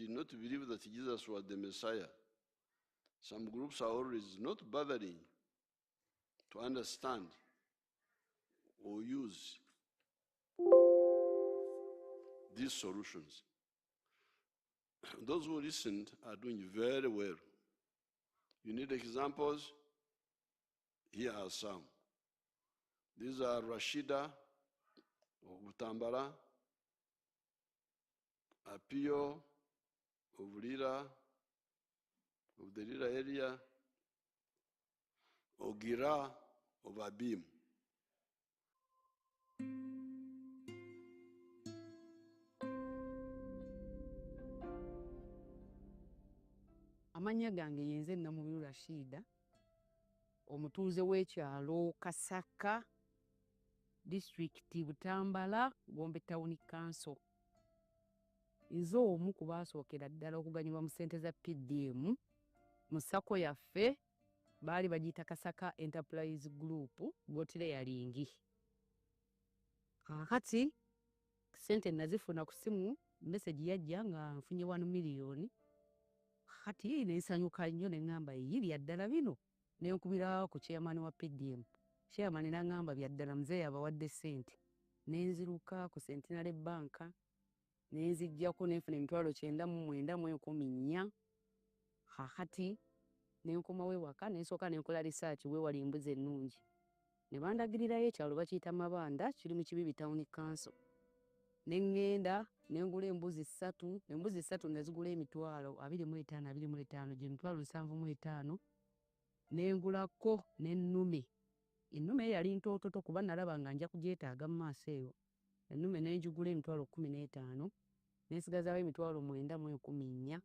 did not believe that Jesus was the Messiah. Some groups are always not bothering to understand or use these solutions. Those who listened are doing very well. You need examples? Here are some. These are Rashida, Utambara, Apio, of Lira, of the Lira area, Ogira, of Abim. Amanya gange yenze Namubiru Rashida, omutuuze w'ekyalo Kasaka, District Butambala, Gombe Town Council. Nze omu ku baasookera ddala okuganyulwa mu ssente za PDM mu sako yaffe baali bagiyita Kasaka Enterprise Group Gotire yalingi. Kakati ssente nazifuna ku simu, message yajja nga nfunye 1 million. Kati nensanyuka nnyo ne ngamba bya ddala bino, ne nkubira ku chairman wa PDM. Chairman n'angamba bya ddala mzee abawadde ssente. Nenziruka ku Centenary Bank, nenzijjako nenfuna 9,914. Kakati nenkomawo ewaka nensooka nenkola research wewali embuzi ennungi. Ne bandagirirayo ekyalo bakiyita Mabanda, kiri mu Kibibi Town Council. Nengenda nengula embuzi 3, embuzi 3 nazigula $25,25, gye $75,000. Nengulako n'ennume. Ennume yali ntoototo kuba nalaba nga nja kugyetaaga mu maaso eyo. Ennume nenjigula $15,000, nensigazaawo $9,114.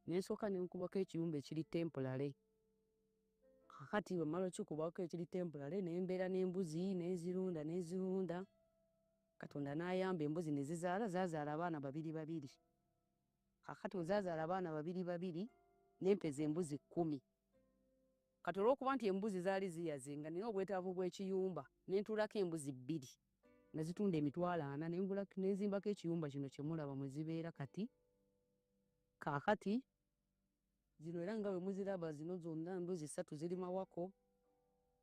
Nensooka nenkubako ekiyumba ekiri temporary. Kakati bwe mmala okikubako ekiri temporary nembeera n'embuzi nezirunda. Katonda n'ayamba embuzi ne zazaala abaana 2. Kakati ozazaala abaana 2 nempeza embuzi 10. Kati olw'okuba nti embuzi zaali ziyaze nga nina obwetaavu bw'ekiyumba, nentuulako embuzi 2 nazitunda $40,000 nenzimbako ekiyumba kino kye mulaba mwe zibeera kati. Kakati zino era nga bwe muziraba zino zonna embuzi 3 ziri mawako.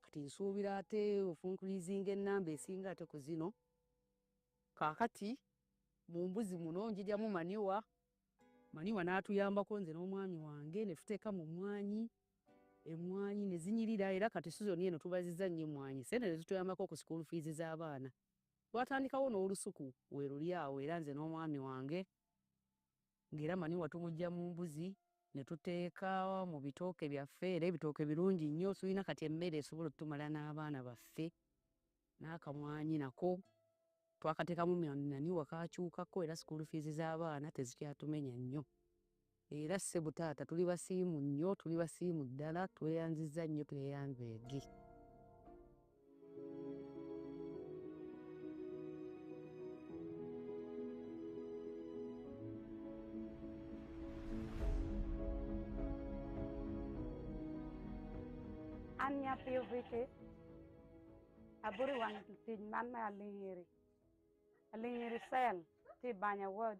Kati nsuubira ate ofunkulizinga ennamba esinga ate ku zino. Kakati mu mbuzi muno njidyamu maniwa n'atuyambako nze n'omwami wange ne tuteeka mu emmwanyi ne zinyirira, era kati sizoni eno tubazizza nnyo emmwanyi. Sente ne zituyambako ku school fees z'abaana. Twatandikawo n'olusuku we luli awo era nze n'omwami wange, ng'era maniwa tumujja mu mbuzi ne tuteeka mu bitooke byaffe, era ebitooke birungi nnyo, tulina kati emmere esobola otutumala n'abaana baffe. N'akamwanyi nako twakateekamu maniwa kakyukako, era school fees z'abaana tezikyatumenya nnyo. Era ssebo taata tuli basiimu nnyo, tuli basiimu ddala, tweyanzizza nnyo, tweyanzeege. Anya PVT aburi wan ti man ma alingiri sel ti Banya Ward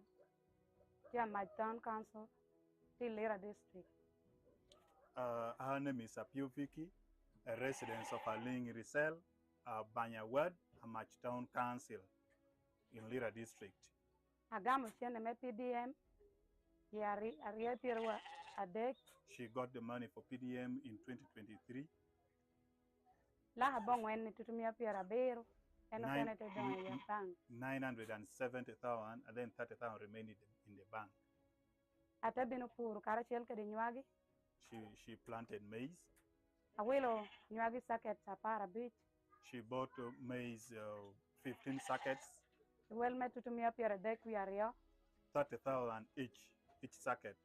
ti my town council ti Lira district. Her name is Apio Vicky, a resident of Alingiri Cell, Banya Ward, Amach Town Council in Lira district. Agamu shene me PDM yari ariatirwa adek. She got the money for PDM in 2023. La bong when tutumia piera bero and senator down your bank. 970,000 and then 30,000 remained in the bank. Atabino puru karachel kadi nyuagi. She planted maize. Awilo nyuagi sackets apara beach. She bought maize 15 sackets. Well met tutumia piera dek we are 30,000 each sacket.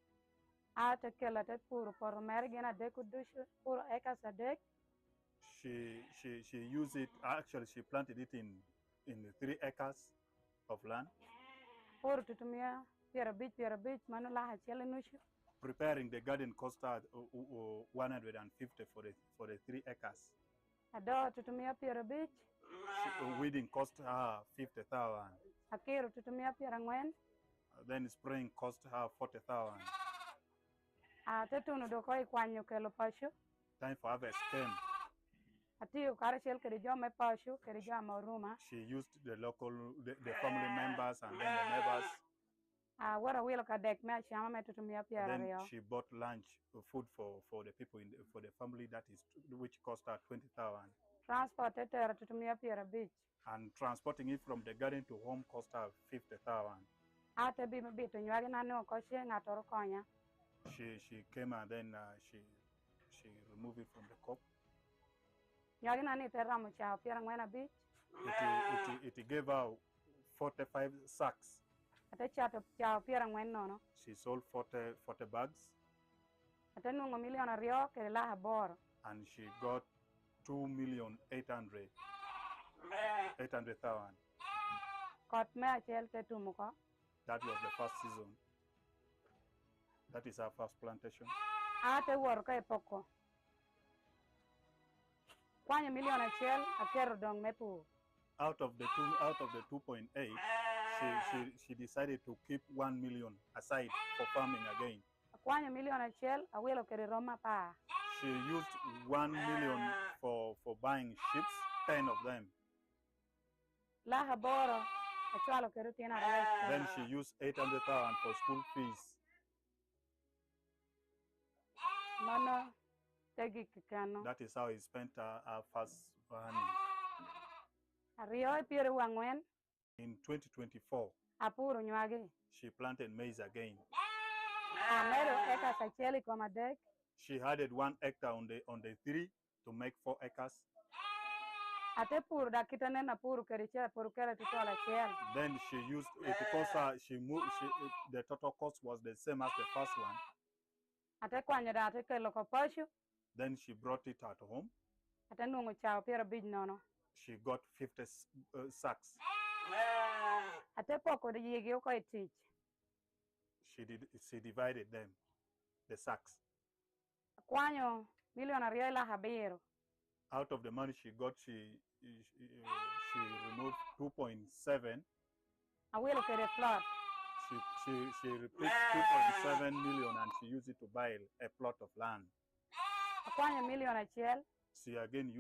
Ata kela te puru por mergena deku dush puru ekas a dek. She used it, actually she planted it in 3 acres of land. Puru tutumia piera beach manula hachele nushu. Preparing the garden cost her 150 for the 3 acres. Ado tutumia piera beach. Weeding cost her 50,000. Akiru tutumia piera ngwen. Then spraying cost her 40,000. Tetunu do koi kwanyo kelo pashu. Time for harvest came. Atiyo karachel kedi jome pashu kedi jome oruma. She used the family members and then the neighbors. Wara wilo kadek me chama me tutumia piara Then reo. she bought lunch, food for the people for the family which cost her 20,000. Transport tetera tutumia piara beach. And transporting it from the garden to home cost her 50,000. Ate bi to nywagi na no koshi ngatoro konya. She came and then she removed it from the cup. Nywagi na ni terra mo chao piara ngwena beach. It gave her 45 sacks. Ate chato chao piara ngwen no. She sold 40 bags. Ate nungo miliona rio kere laha boro. And she got 2,800,000. Kot me achel tetumuko. That was the first season. That is our first plantation. Ate wor ka epoko. Kwanyo miliona achel akero dong mepu. Out of the 2.8, she decided to keep 1 million aside for farming again. Kwanyo miliona achel awilo kere roma pa. She used 1 million for buying ships, 10 of them. Laha boro achwalo kere tina rest. Then she used 800,000 for school fees. Mono tegi kikano. That is how he spent our first farming. Rio e piere wangwen. In 2024, Apuro nywagi. she planted maize again. Amero eka sacheli kwa madek. She added 1 hectare on the 3 to make 4 acres. Ate pur da kitane na pur keriche pur kere titola chel. Then she used it because the total cost was the same as the first one. Ate kwanyo da ate kelo ko pashu. Then she brought it at home. Ate nungo chao piera bij nono. She got 50 sacks. Ate poko de yigi ko itich. She divided them, the sacks. Kwanyo miliona rio la habero. Out of the money she got, she removed 2.7. Awilo kere plot. She replaced 2.7 million and she used it to buy a plot of land. Kwanyo miliona chel. She again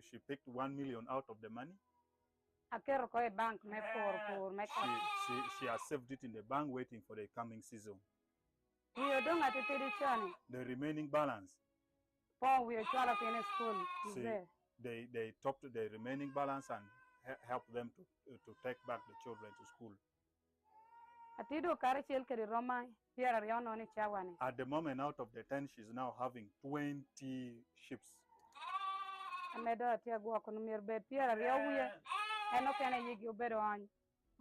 she picked 1 million out of the money. Akero ko e bank me pur me ko. She has saved it in the bank waiting for the coming season. We don't ate tedi chani. The remaining balance. Po we chala in school. They topped the remaining balance and helped them to take back the children to school. Atido kare chel kere roma piera rio no ni chawani. At the moment, out of the 10, she's now having 20 ships. Amedo atia gua konumir be piera rio uye. Eno kene yigi ubedo on.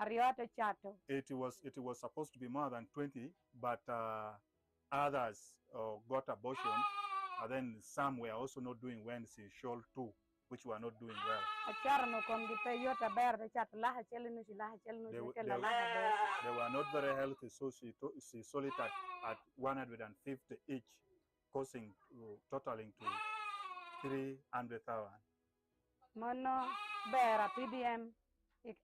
Ario ate chato. It was supposed to be more than 20, but others got abortion, and then some were also not doing well. She showed 2, which were not doing well. They were not very healthy, so she sold it at 150 each, totaling to 300,000. Mono bera PDM. That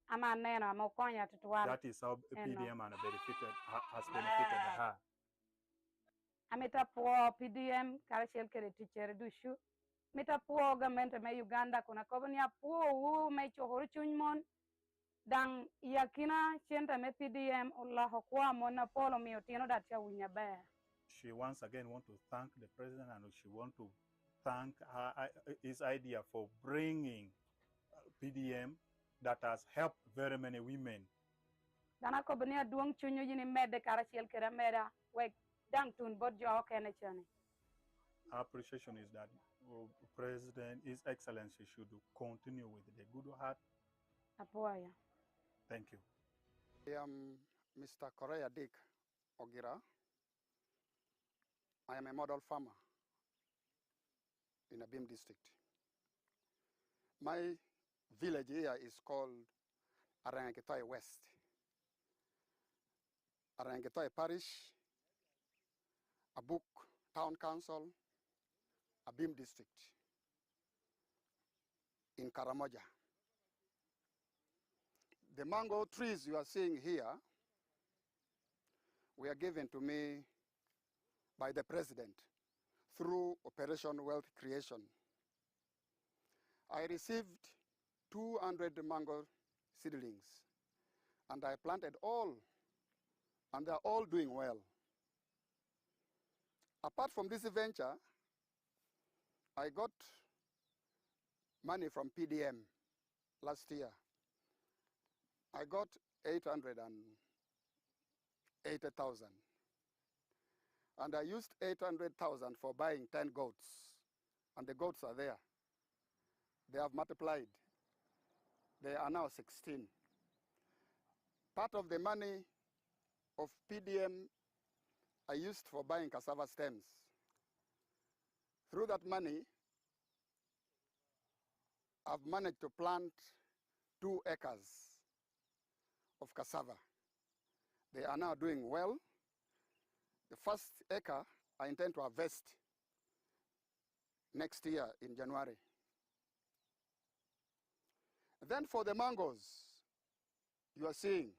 is how PDM has benefited her. Amita po PDM karashel kere teacher dushu. Mita po government me Uganda kuna kobunia po me chohoro chunmon dang yakina chenta me PDM ulla hokwa mona polo mi otino dacha winya bear. She once again want to thank the president and she want to thank his idea for bringing PDM that has helped very many women. Dana kobunia duong chunyo yini mede karashel kere meda wek dang tun bodjo okene chane. Our appreciation is that President, His Excellency, should continue with the good heart. Apoya. Thank you. I am Mr. Korea Dick Ogira. I am a model farmer in Abim district. My village here is called Arangetoy West. Arangetoy Parish, Abuk Town Council, Abim district in Karamoja. The mango trees you are seeing here were given to me by the president through Operation Wealth Creation. I received 200 mango seedlings, and I planted all, and they're all doing well. Apart from this venture, I got money from PDM last year. I got 880,000. And I used 800,000 for buying 10 goats. And the goats are there. They have multiplied. They are now 16. Part of the money of PDM I used for buying cassava stems. Through that money, I've managed to plant 2 acres of cassava. They are now doing well. The first acre, I intend to harvest next year in January. Then for the mangoes, you are seeing,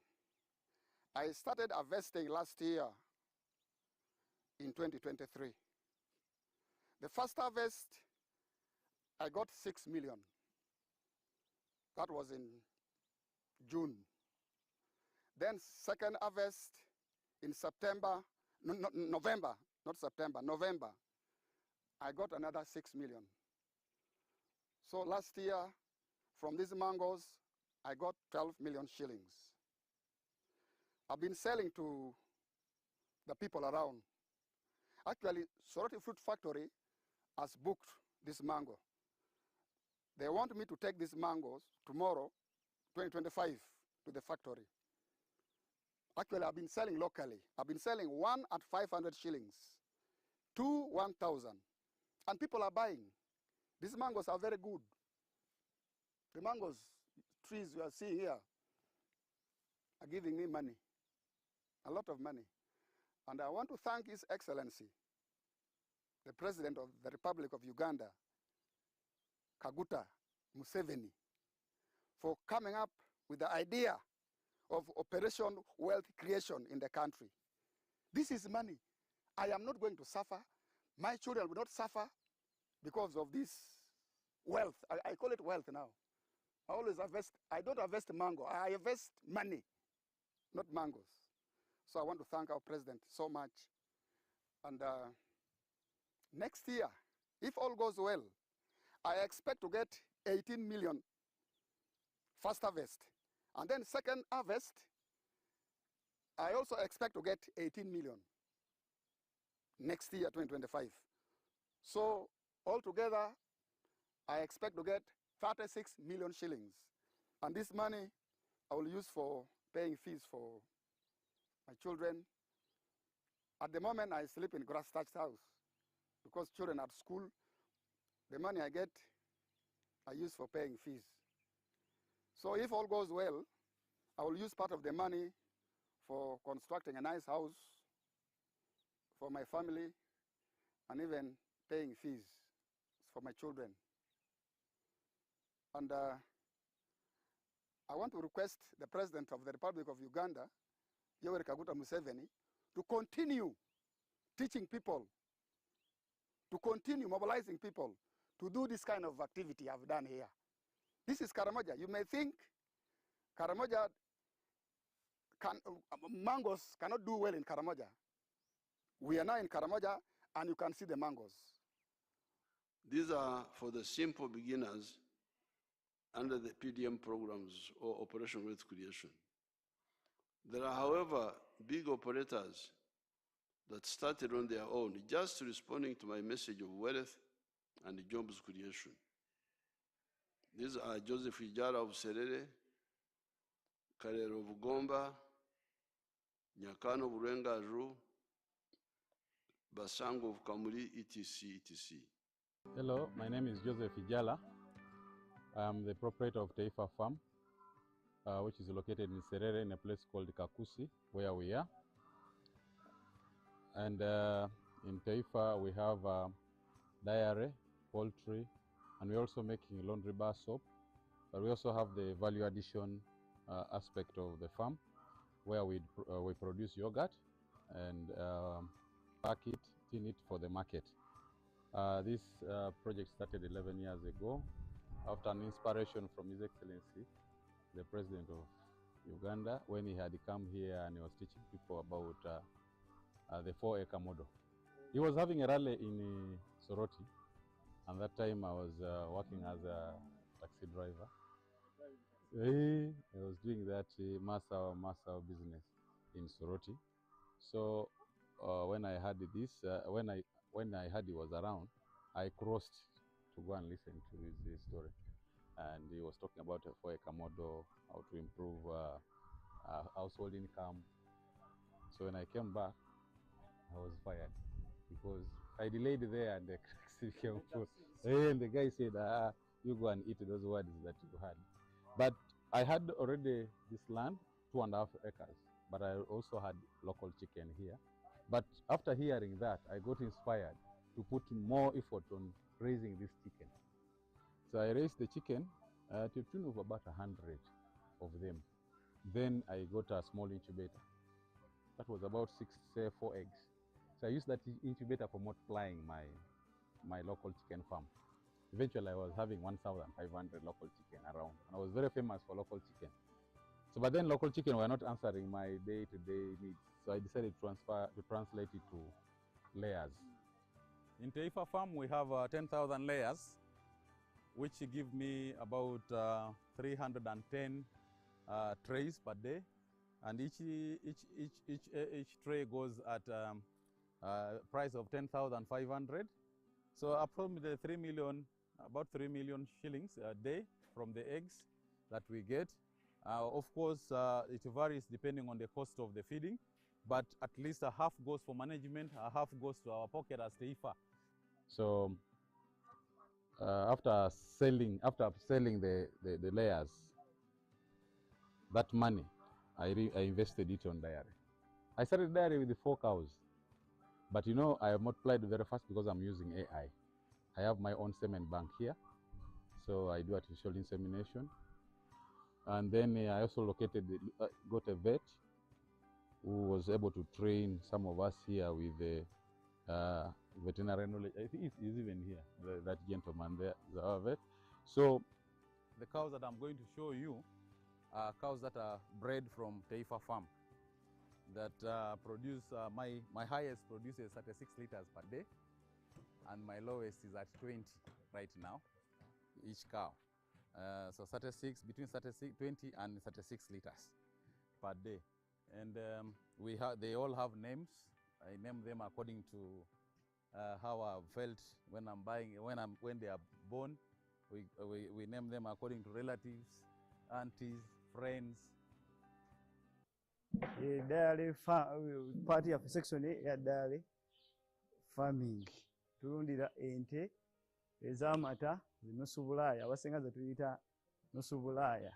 I started harvesting last year in 2023. The first harvest, I got 6 million. That was in June. Then second harvest in September, November, not September, November, I got another 6 million. So last year, from these mangoes, I got 12 million shillings. I've been selling to the people around. Actually, Soroti Fruit Factory has booked this mango. They want me to take these mangoes tomorrow, 2025, to the factory. Actually, I've been selling locally. I've been selling 1 at 500 shillings, 2 1,000. And people are buying. These mangoes are very good. The mangoes trees you are seeing here are giving me money, a lot of money. And I want to thank His Excellency, the President of the Republic of Uganda, Kaguta Museveni, for coming up with the idea of Operation Wealth Creation in the country. This is money. I am not going to suffer. My children will not suffer because of this wealth. I call it wealth now. I always harvest. I don't harvest mango. I harvest money, not mangoes. So I want to thank our president so much. And next year, if all goes well, I expect to get 18 million first harvest. And then second harvest, I also expect to get 18 million next year, 2025. So altogether, I expect to get 36 million shillings. And this money I will use for paying fees for my children. At the moment, I sleep in grass-thatched house because children are at school. The money I get, I use for paying fees. So if all goes well, I will use part of the money for constructing a nice house for my family and even paying fees for my children. And I want to request the President of the Republic of Uganda, Yoweri Kaguta Museveni, to continue teaching people, to continue mobilizing people to do this kind of activity I've done here. This is Karamoja. You may think Karamoja mangoes cannot do well in Karamoja. We are now in Karamoja and you can see the mangoes. These are for the simple beginners under the PDM programs or Operation Wealth Creation. There are, however, big operators that started on their own, just responding to my message of wealth and jobs creation. These are Joseph Ijara of Serere, Karero of Gomba, Nyakano of Rengaju, Basango of Kamuri, etc., etc. Hello, my name is Joseph Ijala. I am the proprietor of Taifa Farm, which is located in Serere in a place called Kakusi, where we are. And in Taifa, we have dairy, poultry, and we're also making laundry bar soap. But we also have the value addition aspect of the farm, where we produce yogurt and pack it, tin it for the market. This project started 11 years ago after an inspiration from His Excellency, the President of Uganda, when he had come here and he was teaching people about the 4-acre model. He was having a rally in Soroti, and that time I was working as a taxi driver. I was doing that master business in Soroti. So when I heard this, when I heard he was around, I crossed to go and listen to his story. And he was talking about a 4-acre model, how to improve household income. So when I came back, I was fired because I delayed there and the taxi came full. And the guy said, you go and eat those words that you had. But I had already this land, 2.5 acres, but I also had local chicken here. But after hearing that, I got inspired to put more effort on raising this chicken. So I raised the chicken to the tune of about 100 of them. Then I got a small incubator. That was about 4 eggs. So I used that incubator for multiplying my local chicken farm. Eventually, I was having 1,500 local chicken around. And I was very famous for local chicken. So, but then local chicken were not answering my day-to-day needs. So I decided to translate it to layers. In Taifa Farm, we have 10,000 layers, which give me about 310 trays per day. And each tray goes at price of 10,500. So approximately 3 million, about 3 million shillings a day from the eggs that we get. Of course, it varies depending on the cost of the feeding, but at least a half goes for management, a half goes to our pocket as Taifa. So after selling the layers, that money, I invested it on dairy. I started dairy with the 4 cows. But you know, I have multiplied very fast because I'm using AI. I have my own semen bank here. So I do artificial insemination. And then I also got a vet who was able to train some of us here with the veterinary knowledge. I think he's even here, that gentleman there, our vet. So the cows that I'm going to show you are cows that are bred from Taifa Farm, that produce, my highest produces 36 liters per day, and my lowest is at 20 right now, each cow. So 36, between 20 and 36 liters per day. And they all have names. I name them according to how I felt when I'm buying, when they are born. We name them according to relatives, aunties, friends. Dairy party of section ya dairy farming tulundira ente ez'amata nusu bulaaya abasinga ze tuyita nusu bulaaya.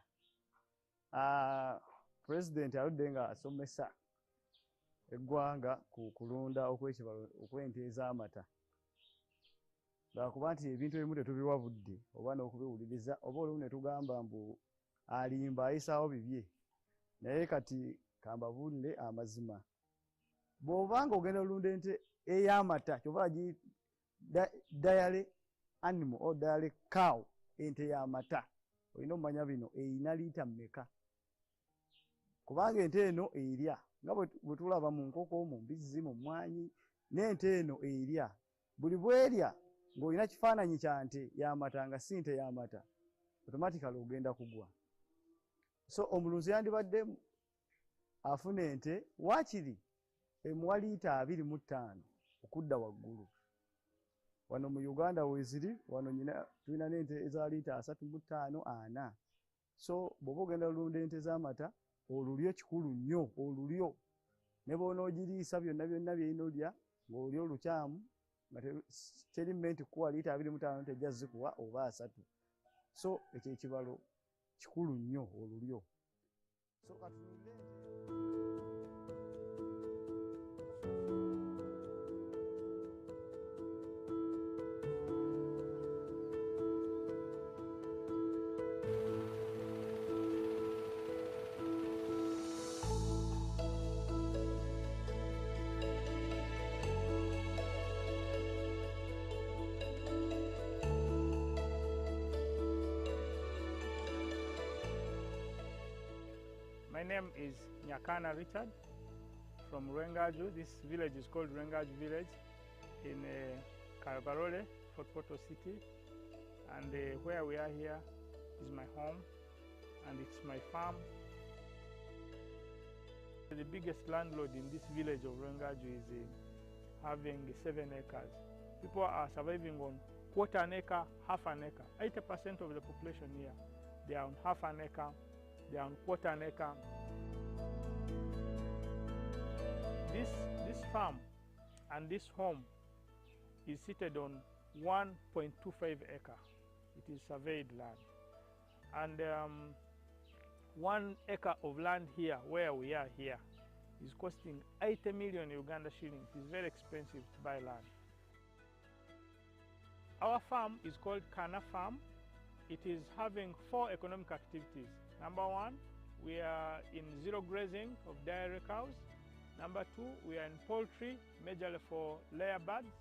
President aludde nga asomesa eggwanga ku kulunda okw'ente ez'amata, lwakuba nti ebintu ebimu tetubiwa budde oba n'okubiwuliriza, oba olumu ne tugamba mbu alimba ayisaawo bibye. Naye kati kambabuulire amazima. Bw'obanga ogenda olunda ente ey'amata, kyova gi dairy animal or dairy cow, ente y'amata, olina omanya bino eyina liita mmeka. Kubanga ente eno erya nga bwe tulaba mu nkoko, mu mbizzi, mu mmwanyi, n'ente eno erya. Buli bwerya ng'olina kifaananyi kya nte y'amata nga si nte y'amata, automatically ogenda kugwa. So omulunzi yandibadde afuna ente waakiri emuwa liita 25 okudda waggulu. Wano mu Uganda weeziri, wano tulina n'ente eza liita 35, 40. So bw'oba ogenda olunda ente z'amata, olulyo kikulu nnyo, olulyo. Ne bw'onoogiriisa byonna byonna by'erina olya, ng'olulyo lukyamu, nga teri mmenti kukuwa liita 25 tejja zikuwa oba 3. So ekyo ekibalo kikulu nnyo olulyo. So katulunde name is Nyakana Richard from Rwengaju. This village is called Rwengaju village in Karabarole, Fort Portal City. And where we are here is my home, and it's my farm. The biggest landlord in this village of Rwengaju is having 7 acres. People are surviving on quarter an acre, half an acre. 80% of the population here, they are on half an acre, they are on quarter an acre. This farm and this home is seated on 1.25 acre. It is surveyed land. And 1 acre of land here, where we are here, is costing 80 million Uganda shillings. It is very expensive to buy land. Our farm is called Kana Farm. It is having 4 economic activities. Number 1, we are in zero grazing of dairy cows. Number 2, we are in poultry, majorly for layer birds.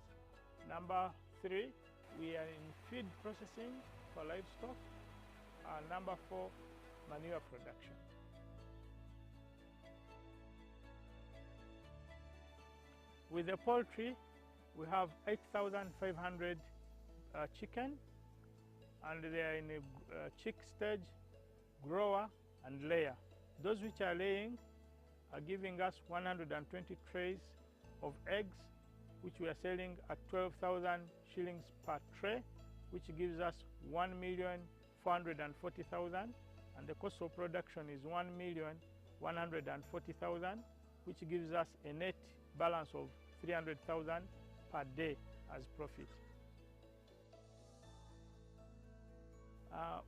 Number 3, we are in feed processing for livestock. And number 4, manure production. With the poultry, we have 8,500 chicken, and they are in a chick stage, grower, and layer. Those which are laying are giving us 120 trays of eggs, which we are selling at 12,000 shillings per tray, which gives us 1,440,000, and the cost of production is 1,140,000, which gives us a net balance of 300,000 per day as profit.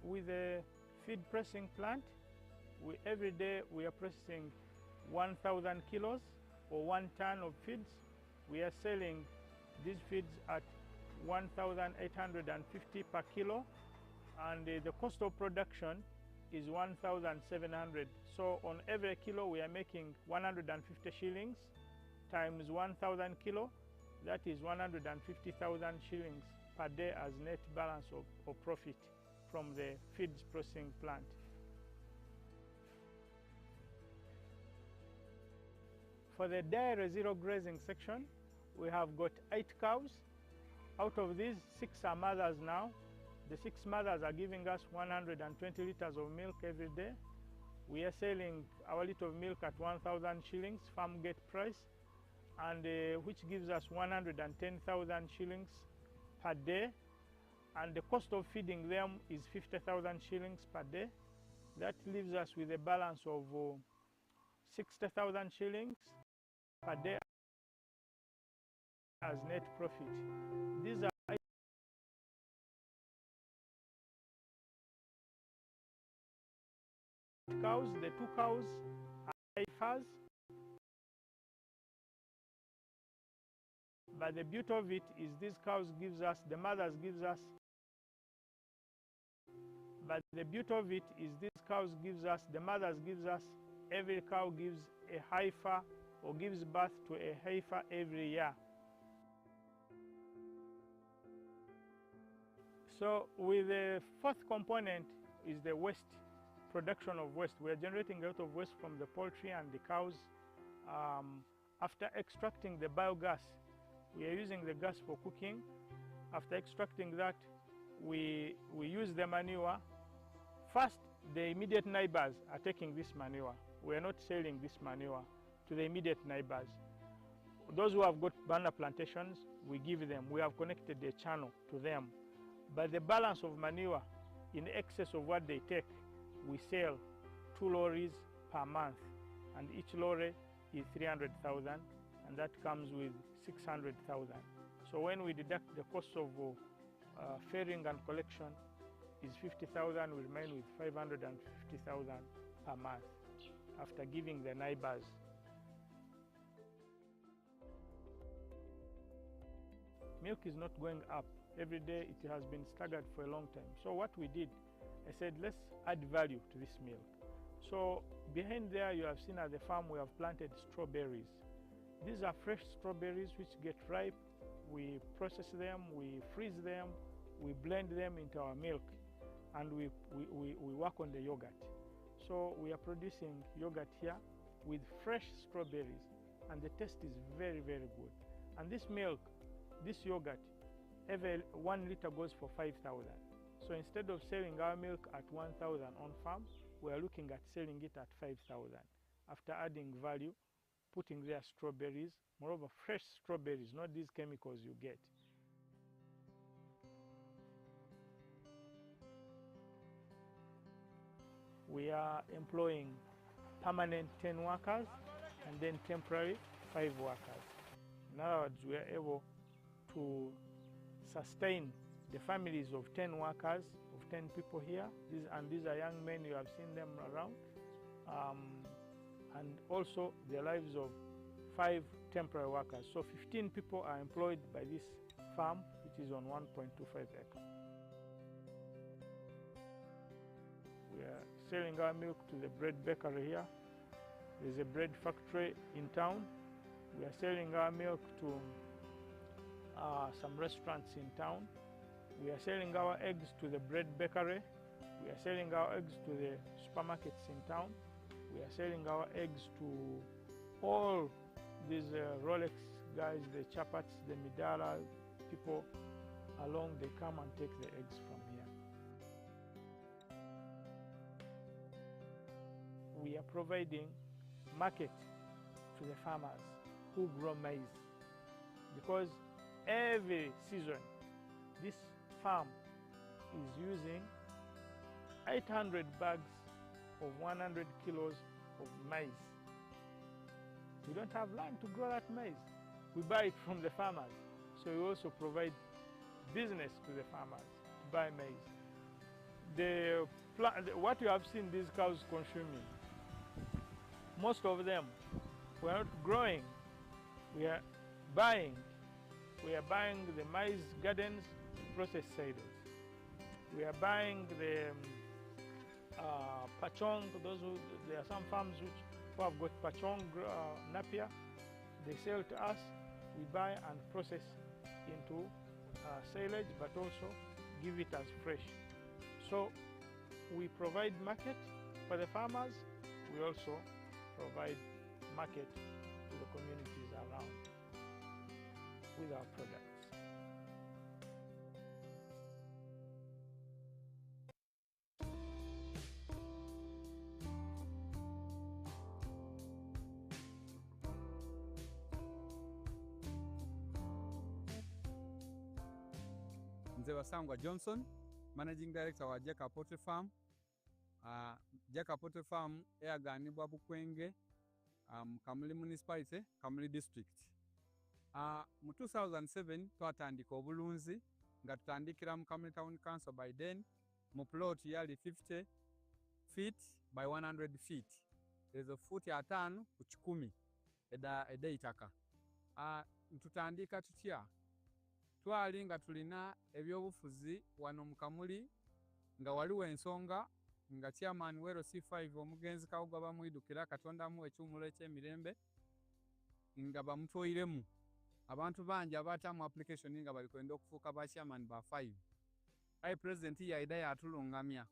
With a feed pressing plant, every day we are processing 1,000 kilos or 1 ton of feeds. We are selling these feeds at 1,850 per kilo, and the cost of production is 1,700. So on every kilo we are making 150 shillings times 1,000 kilo. That is 150,000 shillings per day as net balance of profit from the feeds processing plant. For the dairy zero grazing section, we have got 8 cows. Out of these, 6 are mothers now. The 6 mothers are giving us 120 liters of milk every day. We are selling our liter of milk at 1,000 shillings farm gate price, and which gives us 110,000 shillings per day. And the cost of feeding them is 50,000 shillings per day. That leaves us with a balance of 60,000 shillings per day as net profit. These are cows. The 2 cows are heifers, but the beauty of it is these cows gives us, the mothers gives us, every cow gives a heifer or gives birth to a heifer every year. So with the 4th component is the waste, production of waste. We are generating a lot of waste from the poultry and the cows. After extracting the biogas, we are using the gas for cooking. After extracting that, we use the manure. First, the immediate neighbors are taking this manure. We are not selling this manure to the immediate neighbors. Those who have got banana plantations, we give them. We have connected the channel to them. But the balance of manure in excess of what they take, we sell 2 lorries per month, and each lorry is 300,000, and that comes with 600,000. So when we deduct the cost of ferrying and collection is 50,000, we remain with 550,000 per month after giving the neighbors. Milk is not going up every day. It has been staggered for a long time. So what we did, I said, let's add value to this milk. So behind there, you have seen at the farm we have planted strawberries. These are fresh strawberries which get ripe. We process them, we freeze them, we blend them into our milk, and we work on the yogurt. So we are producing yogurt here with fresh strawberries, and the taste is very, very good. And this milk, this yogurt, every 1 liter goes for 5,000. So instead of selling our milk at 1,000 on farm, we are looking at selling it at 5,000 after adding value, putting their strawberries, moreover fresh strawberries, not these chemicals you get. We are employing permanent 10 workers and then temporary 5 workers. In other words, we are able to sustain the families of 10 workers, of 10 people here. These are young men, you have seen them around. And also the lives of 5 temporary workers. So 15 people are employed by this farm, which is on 1.25 acres. We are selling our milk to the bread bakery here. There's a bread factory in town. We are selling our milk to some restaurants in town. We are selling our eggs to the bread bakery. We are selling our eggs to the supermarkets in town. We are selling our eggs to all these Rolex guys, the Chapats, the Midara people along. They come and take the eggs from here. We are providing market to the farmers who grow maize, because every season this farm is using 800 bags of 100 kilos of maize. We don't have land to grow that maize. We buy it from the farmers. So we also provide business to the farmers to buy maize. What you have seen these cows consuming, most of them we are not growing. We are buying the maize gardens to process silage. We are buying the pachong. There are some farms who have got pachong napier. They sell to us. We buy and process into silage, but also give it as fresh. So we provide market for the farmers. We also provide market to the communities around with our products. Nze Wasangwa Johnson, Managing Director wa Jeka Poultry Farm. Jeka Poultry Farm eyaganibwa Bukwenge, Kamuli Municipality, Kamuli District. Mu 2007 twatandika obulunzi nga tutandikira mu Kamuli Town Council by then mu plot yali 50 feet by 100 feet. Ezo futi 5 ku 10 eda itaka. Tutandika tutya twali nga tulina ebyobufuzi wano mu Kamuli nga waliwo ensonga nga chairman wero C5 omugenzi Kawuga bamwidukira Katonda mu ekyumulo ekyemirembe nga bamutoyiremu abantu bangi abatamu application nga bali kwenda okufuuka ba chairman ba 5. Ayi president yaida yatulungamya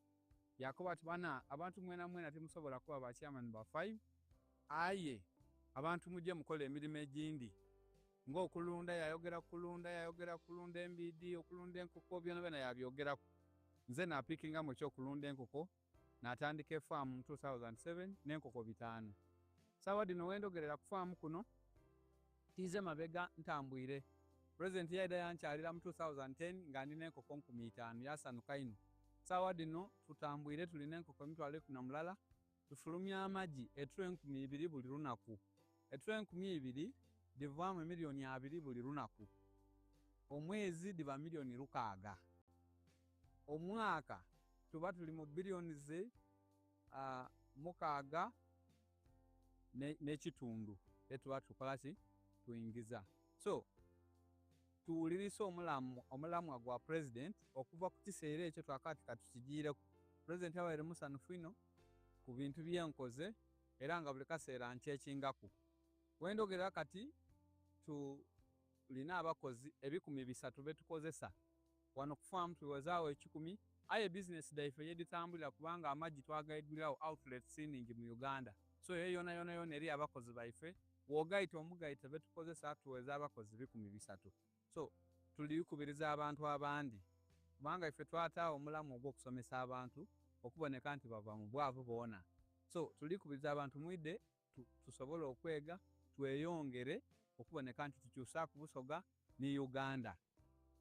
yakuba tubana abantu mwena temusobola kuba ba chairman ba 5. Aye abantu mujje mukola emirimu egindi ng'okulunda yayogera kulunda embidi okulunda enkoko byonna yabyogera. Nze napikinga mu ky'okulunda enkoko natandika farm mu 2007 n'enkoko 5. Sawa dino wendogerera ku farm kuno tize mabega ntambwire. President yaida yankyalira mu 2010 nga ndina enkoko 5,000 yasanuka ino. Sawa dino tutambwire tulina enkoko 1,200 tufulumya amagi etule 2,000 buli lunaku. Etule 2,000 divaamu milioni 2 buli lunaku. Omwezi diva milioni 6. Omwaka tuba tuli mu bilioni 6 n'ekitundu etuba tukola ki tuyingiza. So tuwulirisa omulamwa gwa president okuva ku kiseera ekyo twakati katukigiireku. President abaire musanufu ino ku bintu byenkoze era nga buli kaseera nkyekingaku. Wendogerera kati tulina abakozi 300 betukozesa wano ku farm tuwezaawo 10 aye business daife yeditambulira kubanga amagi twagaidwirawo outlet siningi mu Uganda. So yona eri abakozi baife wogaita omugaita betukozesa tuweza abakozi 13. So tuliyukubiriza abantu abandi kubanga ife twataawo omulamu ogw'okusomesa abantu okuboneka nti bava mu bwavu boona. So tulikubiriza abantu mwide tusobole okwega tweyongere okuboneka nti tukyusa ku Busoga ne Uganda.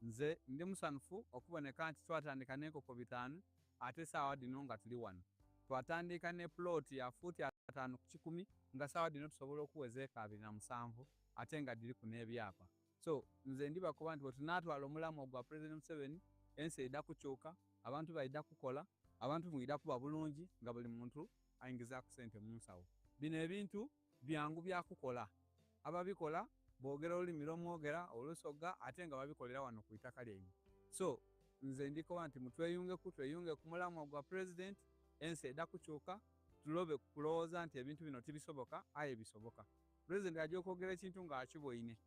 Nze ndi musanfu okuboneka nti twatandika n'enkoko 5 ate saawa dino nga tuli wano. Twatandika ne plot ya futi 5 ku 10 nga saawa dino tusobola okuweza eka 27 ate nga diri ku n'ebyapa. So nze ndibakuba nti bwetunaatwala omulamu ogwa President Museveni ensi eda kukyuka, abantu baida kukola, abantu mwida kuba bulungi nga buli muntu ayingiza ku sente mu nsawo. Bino ebintu byangu bya kukola. Ababikola boogera olulimi lw'omwogera Olusoga ate nga babikolera wano ku itaka lyenyu. So nze ndiko nti tweyunge ku mulamu ogwa President ensi eda kukyuka, tulobe kulowooza nti ebintu bino tibisoboka, aye bisoboka. President ajja okwogera ekintu ng'akiboine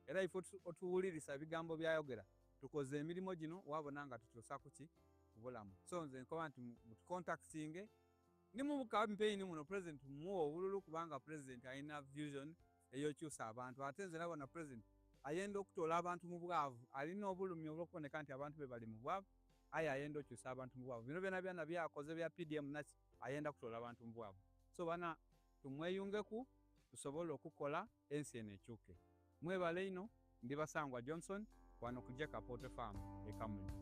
era ife otuwulirisa ebigambo byayogera tukoze emirimu gino wabona nga tukyusa kuki kubulamu. So nze nkoba nti mutucontactinge ni mu campaign muno President muwo obululu kubanga President alina vision eyokyusa abantu ate nze nabona President ayenda okutoola abantu mu bwavu, alina obulumi obw'okuboneka nti abantu be bali mu bwavu, aye ayenda okyusa abantu mu bwavu. Bino byonna byakoze bya PDM naki ayenda kutoola abantu mu bwavu. So bana tumweyungeku tusobole okukola ensi eno ekyuke. Mwebale ino ndi Basangwa Johnson wano ku Jeka Poultry Farm e Kamuli.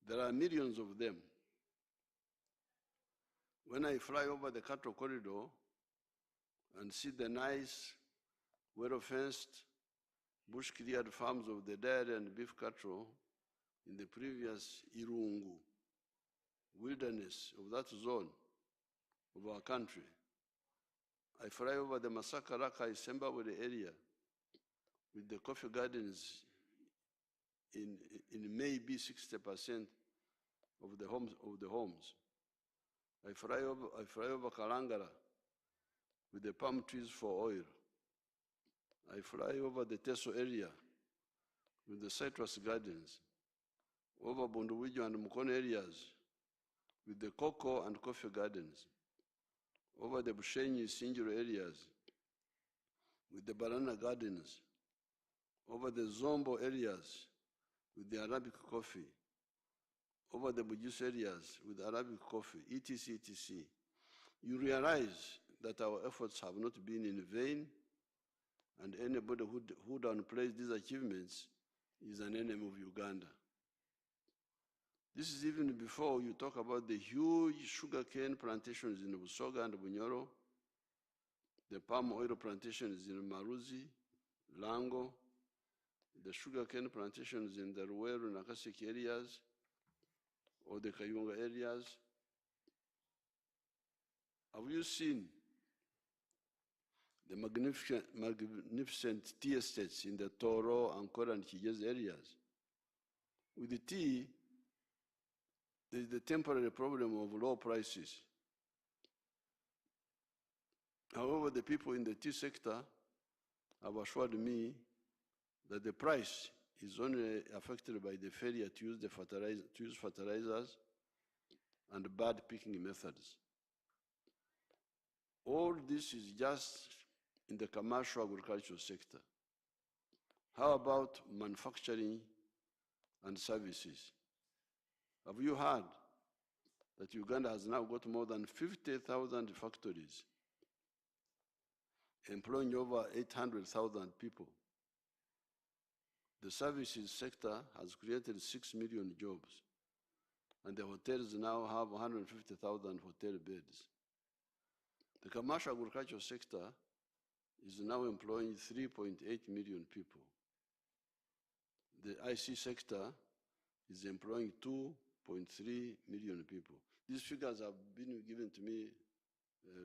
There are millions of them. When I fly over the cattle corridor and see the nice, well-fenced, bush-cleared farms of the dairy and beef cattle in the previous Irungu wilderness of that zone of our country, I fly over the Masaka-Raka Isembabwe area with the coffee gardens in maybe 60% of the homes. I fly over Kalangala with the palm trees for oil. I fly over the Teso area with the citrus gardens, over Bunduwijo and Mukono areas with the cocoa and coffee gardens, over the Bushenyi Sinjiro areas with the banana gardens, over the Zombo areas with the Arabic coffee, over the Bujus areas with Arabic coffee, etc., etc. You realize that our efforts have not been in vain, and anybody who downplays these achievements is an enemy of Uganda. This is even before you talk about the huge sugarcane plantations in Busoga and Bunyoro, the palm oil plantations in Maruzi, Lango, the sugarcane plantations in the Ruweru and Nakasiki areas, or the Kayunga areas. Have you seen the magnificent tea estates in the Toro, Ankora, and Kigezi areas? With the tea, there is the temporary problem of low prices. However, the people in the tea sector have assured me that the price is only affected by the failure to use fertilizers and bad picking methods. All this is just in the commercial agricultural sector. How about manufacturing and services? Have you heard that Uganda has now got more than 50,000 factories, employing over 800,000 people? The services sector has created 6 million jobs, and the hotels now have 150,000 hotel beds. The commercial agricultural sector is now employing 3.8 million people. The IC sector is employing 2.3 million people. These figures have been given to me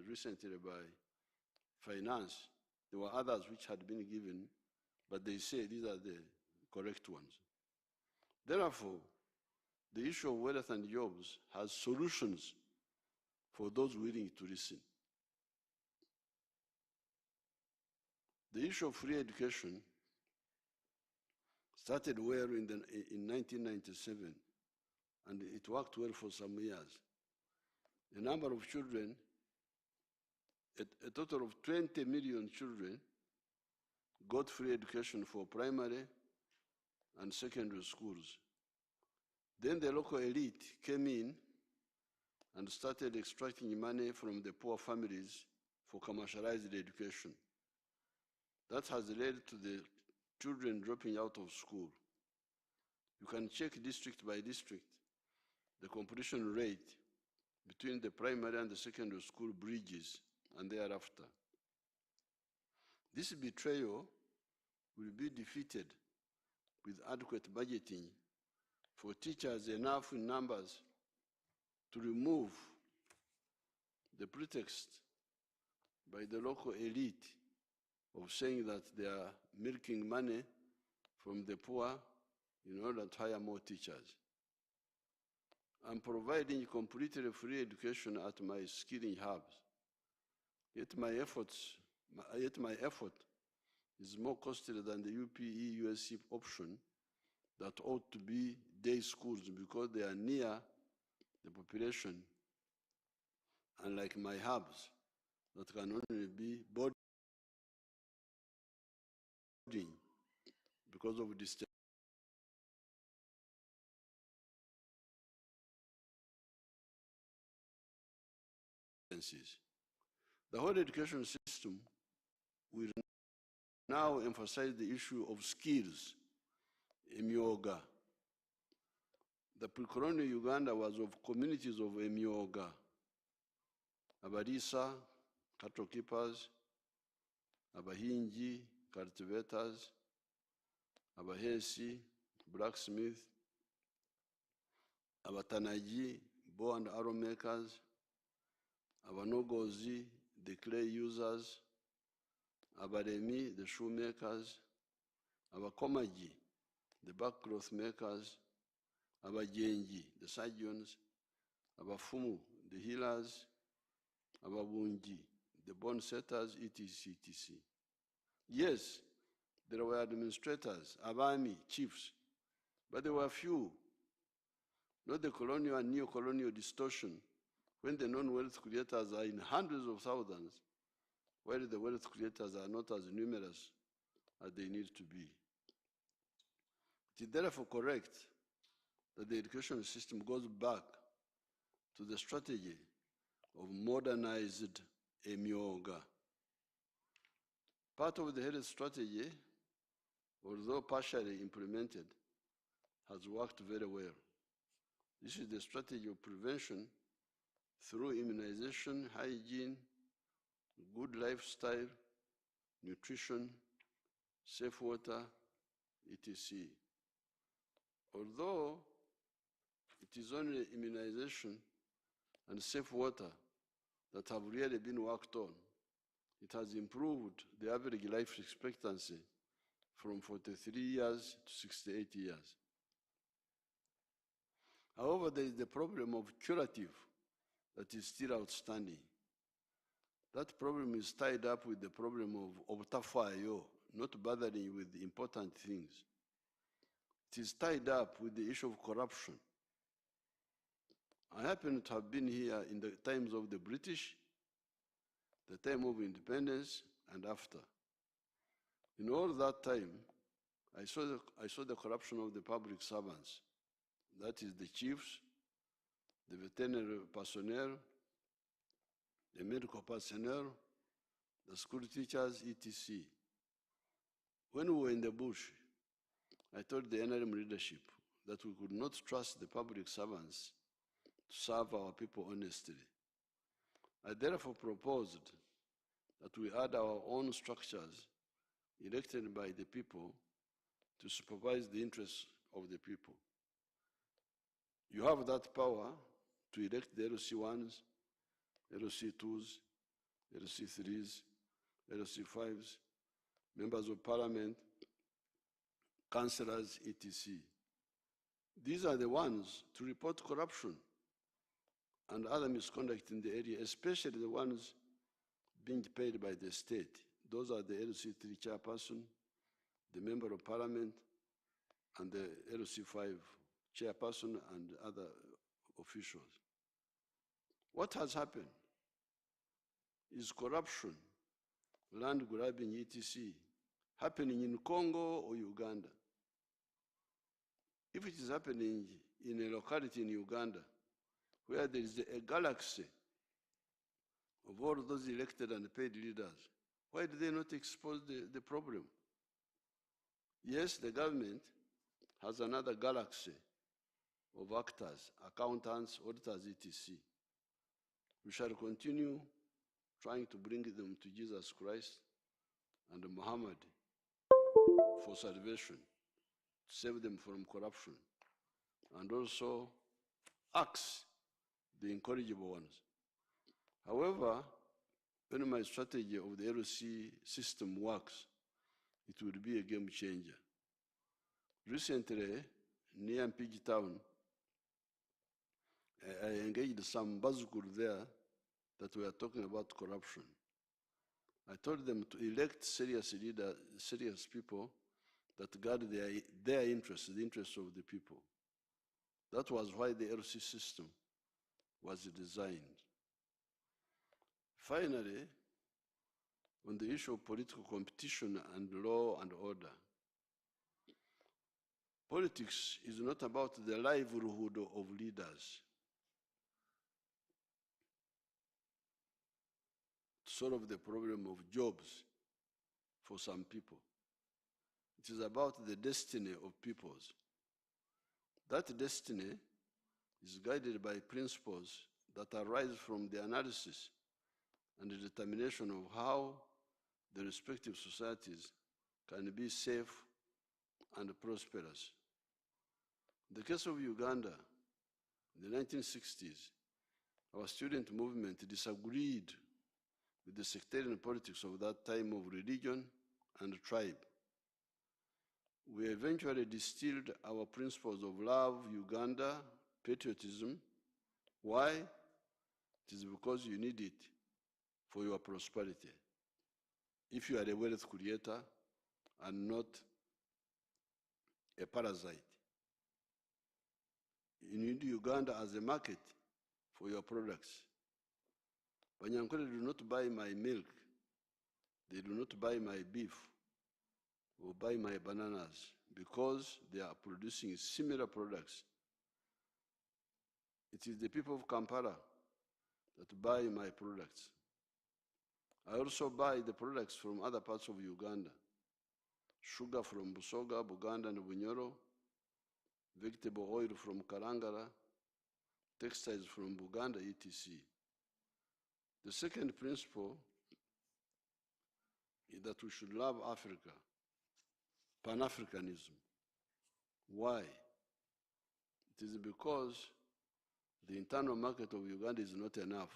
recently by finance. There were others which had been given, but they say these are the correct ones. Therefore, the issue of wealth and jobs has solutions for those willing to listen. The issue of free education started well in 1997, and it worked well for some years. A number of children, a total of 20 million children, got free education for primary and secondary schools. Then the local elite came in and started extracting money from the poor families for commercialized education. That has led to the children dropping out of school. You can check district by district the completion rate between the primary and the secondary school bridges and thereafter. This betrayal will be defeated with adequate budgeting for teachers enough in numbers to remove the pretext by the local elite of saying that they are milking money from the poor in order to hire more teachers. I'm providing completely free education at my skilling hubs. Yet my effort is more costly than the UPE USC option that ought to be day schools because they are near the population, unlike my hubs that can only be boarding because of distance. The whole education system will now emphasize the issue of skills, emyoga. The pre-colonial Uganda was of communities of emyoga, abarisa, cattle keepers, abahingi, cultivators, abahesi, blacksmith, abatanaji, bow and arrow makers, abanogozi, the clay users, abaremi, the shoemakers, abakomaji, the backcloth makers, abajenji, the surgeons, abafumu, the healers, ababunji, the bone setters, etc., etc. Yes, there were administrators, abami, chiefs, but there were few. Not the colonial and neo-colonial distortion when the non-wealth creators are in hundreds of thousands, while the wealth creators are not as numerous as they need to be. It is therefore correct that the education system goes back to the strategy of modernized emyoga. Part of the health strategy, although partially implemented, has worked very well. This is the strategy of prevention through immunization, hygiene, good lifestyle, nutrition, safe water, etc. Although it is only immunization and safe water that have really been worked on, it has improved the average life expectancy from 43 years to 68 years. However, there is the problem of curative that is still outstanding. That problem is tied up with the problem of obtafayo, not bothering with the important things. It is tied up with the issue of corruption. I happen to have been here in the times of the British, the time of independence, and after. In all that time, I saw the corruption of the public servants. That is the chiefs, the veterinary personnel, the medical personnel, the school teachers, etc. When we were in the bush, I told the NRM leadership that we could not trust the public servants to serve our people honestly. I therefore proposed that we add our own structures elected by the people to supervise the interests of the people. You have that power to elect the LC1s, LC2s, LC3s, LC5s, members of parliament, councillors, etc. These are the ones to report corruption and other misconduct in the area, especially the ones being paid by the state. Those are the LC3 chairperson, the member of parliament, and the LC5 chairperson and other officials. What has happened is corruption, land grabbing, etc., happening in Congo or Uganda. If it is happening in a locality in Uganda, where there is a galaxy of all those elected and paid leaders, why do they not expose the problem? Yes, the government has another galaxy of actors, accountants, auditors, etc. We shall continue trying to bring them to Jesus Christ and Muhammad for salvation, to save them from corruption, and also axe the incorrigible ones. However, when my strategy of the LC system works, it will be a game changer. Recently, near Mpigi town, I engaged some Bazukuru there that were talking about corruption. I told them to elect serious leaders, serious people that guard their interests, the interests of the people. That was why the LC system was designed. Finally, on the issue of political competition and law and order, politics is not about the livelihood of leaders. To solve the problem of jobs for some people. It is about the destiny of peoples. That destiny is guided by principles that arise from the analysis and the determination of how the respective societies can be safe and prosperous. In the case of Uganda, in the 1960s, our student movement disagreed with the sectarian politics of that time of religion and tribe. We eventually distilled our principles of love, Uganda, patriotism. Why? It is because you need it for your prosperity. If you are a wealth creator and not a parasite, you need Uganda as a market for your products. Banyankole do not buy my milk. They do not buy my beef or buy my bananas because they are producing similar products. It is the people of Kampala that buy my products. I also buy the products from other parts of Uganda. Sugar from Busoga, Buganda and Bunyoro, vegetable oil from Karangara, textiles from Buganda, etc. The second principle is that we should love Africa, Pan-Africanism. Why? It is because the internal market of Uganda is not enough.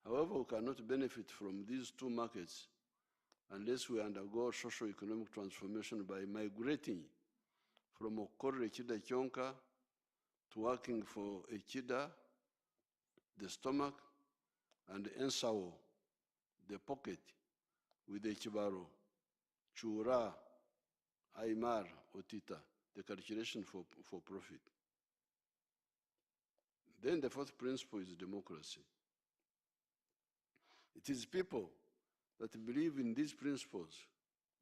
However, we cannot benefit from these two markets unless we undergo socio-economic transformation by migrating from Okoro Echida Chonka to working for Echida, the stomach, and Ensao, the pocket, with Echibaro, Chura, Aymar, Otita, the calculation for profit. Then the fourth principle is democracy. It is people that believe in these principles,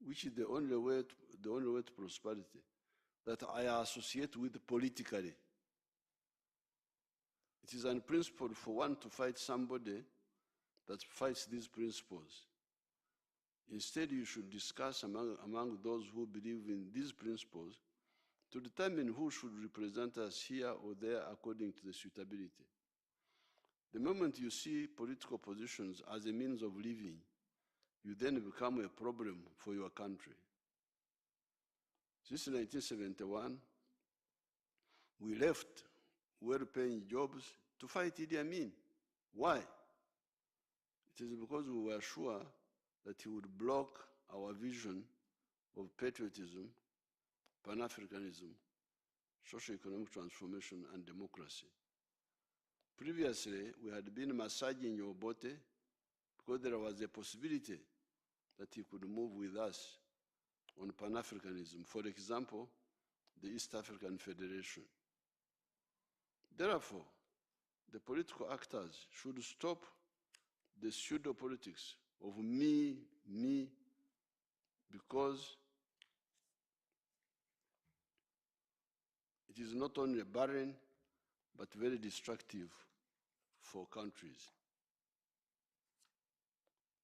which is the only way to prosperity, that I associate with politically. It is unprincipled for one to fight somebody that fights these principles. Instead, you should discuss among those who believe in these principles to determine who should represent us here or there according to the suitability. The moment you see political positions as a means of living, you then become a problem for your country. Since 1971, we left well-paying jobs to fight Idi Amin. Why? It is because we were sure that he would block our vision of patriotism, Pan-Africanism, socio-economic transformation, and democracy. Previously, we had been massaging Obote because there was a possibility that he could move with us on Pan-Africanism, for example, the East African Federation. Therefore, the political actors should stop the pseudo-politics of me, because it is not only barren, but very destructive for countries.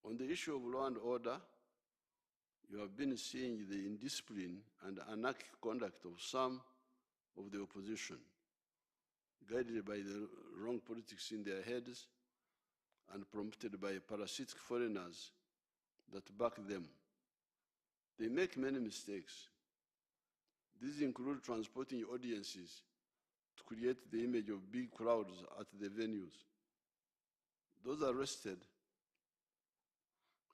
On the issue of law and order, you have been seeing the indiscipline and anarchic conduct of some of the opposition, guided by the wrong politics in their heads and prompted by parasitic foreigners that back them. They make many mistakes. These include transporting audiences to create the image of big crowds at the venues. Those arrested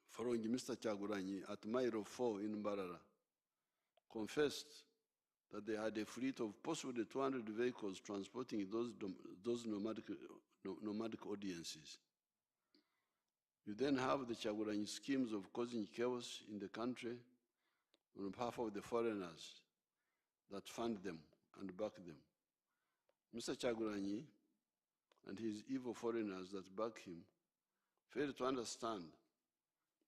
following Mr. Chaguranyi at Mile 4 in Mbarara confessed that they had a fleet of possibly 200 vehicles transporting those nomadic audiences. You then have the Chaguranyi schemes of causing chaos in the country on behalf of the foreigners that fund them and back them. Mr. Chaguranyi and his evil foreigners that back him fail to understand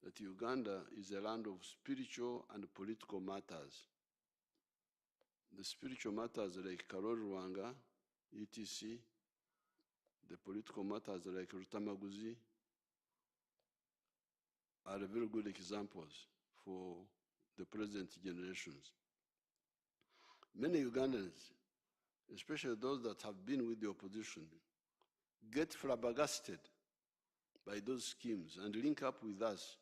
that Uganda is a land of spiritual and political matters. The spiritual matters like Karol Rwanga, etc., the political matters like Rutamaguzi are very good examples for the present generations. Many Ugandans, especially those that have been with the opposition, get flabbergasted by those schemes and link up with us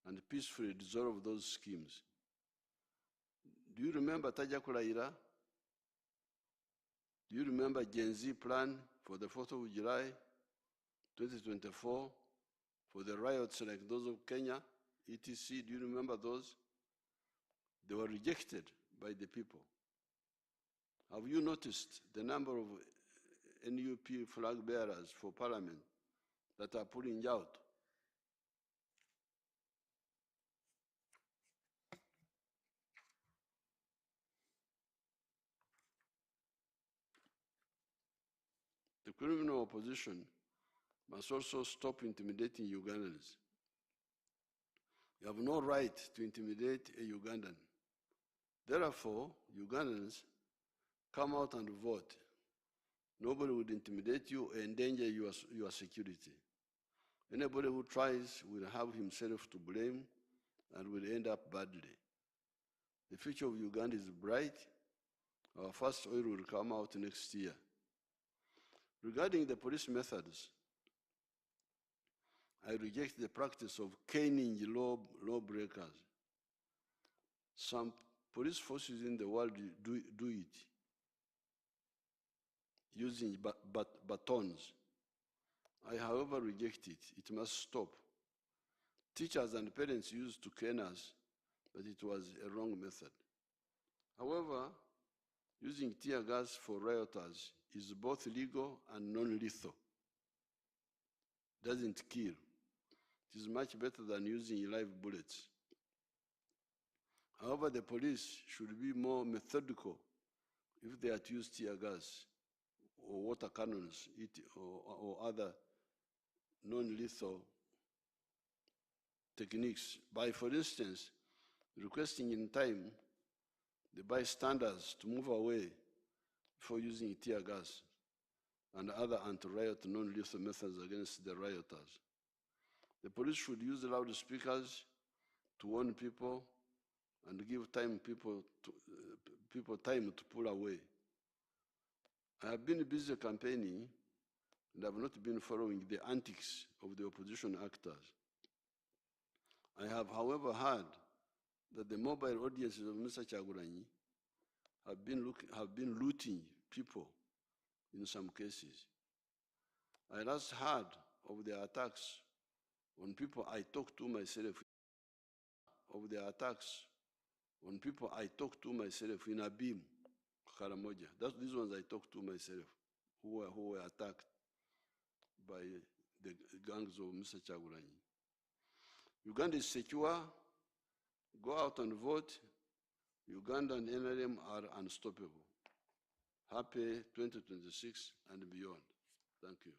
and peacefully dissolve those schemes. Do you remember Taja Kulaira? Do you remember Gen Z plan for the 4th of July 2024 for the riots like those of Kenya, etc.? Do you remember those? They were rejected by the people. Have you noticed the number of NUP flag bearers for parliament that are pulling out? The criminal opposition must also stop intimidating Ugandans. You have no right to intimidate a Ugandan. Therefore, Ugandans, come out and vote. Nobody would intimidate you or endanger your security. Anybody who tries will have himself to blame and will end up badly. The future of Uganda is bright. Our first oil will come out next year. Regarding the police methods, I reject the practice of caning lawbreakers. Some police forces in the world do it using batons. I, however, reject it. It must stop. Teachers and parents used to cane us, but it was a wrong method. However, using tear gas for rioters is both legal and non-lethal. Doesn't kill. It is much better than using live bullets. However, the police should be more methodical if they are to use tear gas or water cannons or other non-lethal techniques by, for instance, requesting in time the bystanders to move away before using tear gas and other anti-riot non-lethal methods against the rioters. The police should use loudspeakers to warn people and give people time to pull away. I have been busy campaigning and have not been following the antics of the opposition actors. I have, however, heard that the mobile audiences of Mr. Chaguranyi have been looting people in some cases. I last heard of the attacks on people I talked to myself, in Abim, Karamoja. These ones I talked to myself, who were attacked by the gangs of Mr. Chagulanyi. Uganda is secure. Go out and vote. Uganda and NRM are unstoppable. Happy 2026 and beyond. Thank you.